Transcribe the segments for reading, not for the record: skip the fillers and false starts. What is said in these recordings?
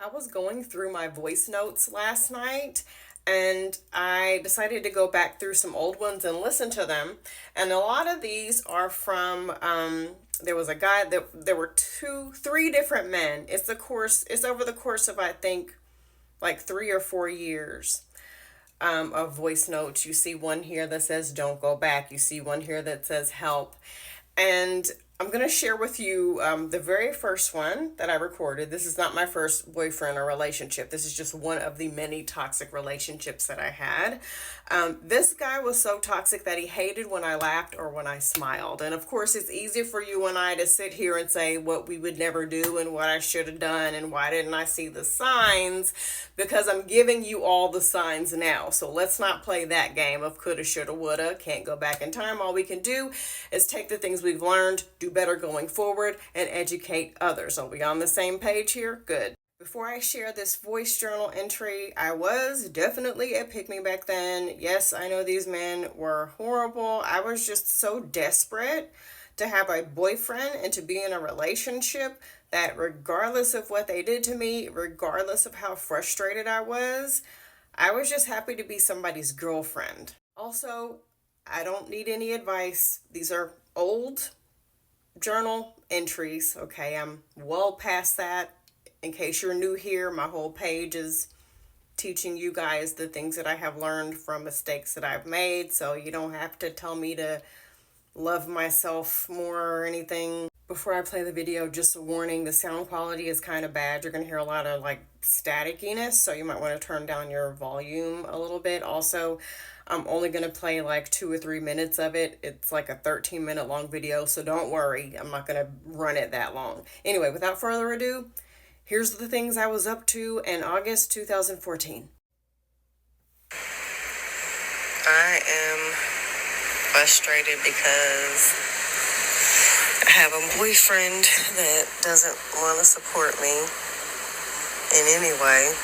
I was going through my voice notes last night and I decided to go back through some old ones and listen to them. And a lot of these are from there was a guy that there were three different men. It's over the course of I think like 3 or 4 years of voice notes. You see one here that says don't go back. You see one here that says help. And I'm going to share with you the very first one that I recorded. This is not my first boyfriend or relationship. This is just one of the many toxic relationships that I had. This guy was so toxic that he hated when I laughed or when I smiled. And of course, it's easy for you and I to sit here and say what we would never do and what I should have done and why didn't I see the signs, because I'm giving you all the signs now. So let's not play that game of coulda, shoulda, woulda. Can't go back in time. All we can do is take the things we've learned, do better going forward, and educate others. Are we on the same page here? Good. Before I share this voice journal entry, I was definitely a pick me back then. Yes, I know these men were horrible. I was just so desperate to have a boyfriend and to be in a relationship that regardless of what they did to me, regardless of how frustrated I was just happy to be somebody's girlfriend. Also, I don't need any advice. These are old journal entries, okay? I'm well past that. In case you're new here, my whole page is teaching you guys the things that I have learned from mistakes that I've made, so you don't have to tell me to love myself more or anything. Before I play the video, just a warning, the sound quality is kind of bad. You're going to hear a lot of like staticiness, so you might want to turn down your volume a little bit. Also, I'm only going to play like 2 or 3 minutes of it. It's like a 13-minute long video, so don't worry. I'm not going to run it that long. Anyway, without further ado, here's the things I was up to in August 2014. I am frustrated because I have a boyfriend that doesn't want to support me in any way.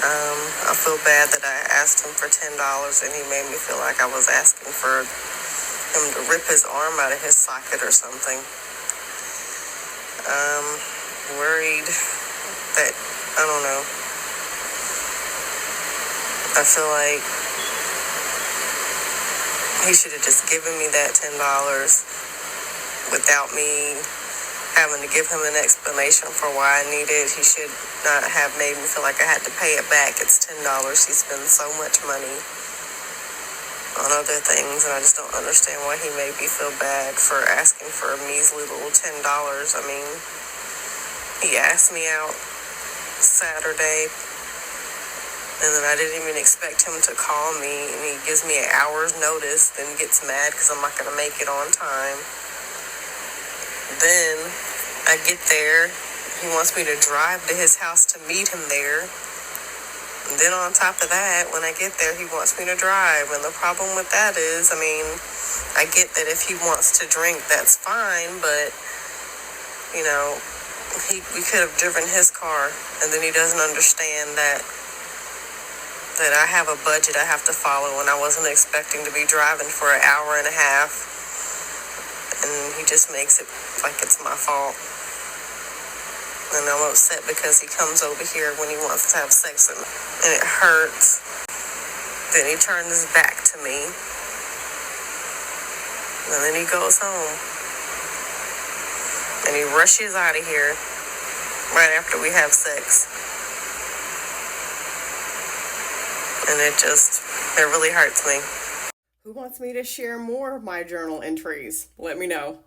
I feel bad that I asked him for $10 and he made me feel like I was asking for him to rip his arm out of his socket or something. Worried that, I don't know. I feel like he should have just given me that $10 without me having to give him an explanation for why I need it. He should not have made me feel like I had to pay it back. It's $10. He spends so much money on other things, and I just don't understand why he made me feel bad for asking for a measly little $10. I mean, he asked me out Saturday, and then I didn't even expect him to call me, and he gives me an hour's notice, then gets mad because I'm not going to make it on time. Then I get there, he wants me to drive to his house to meet him there. And then on top of that, when I get there, he wants me to drive. And the problem with that is, I mean, I get that if he wants to drink, that's fine, but, you know, we could have driven his car. And then he doesn't understand that I have a budget I have to follow, and I wasn't expecting to be driving for an hour and a half. And he just makes it like it's my fault. And I'm upset because he comes over here when he wants to have sex with me, and it hurts. Then he turns his back to me, and then he goes home. And he rushes out of here right after we have sex. And it really hurts me. Who wants me to share more of my journal entries? Let me know.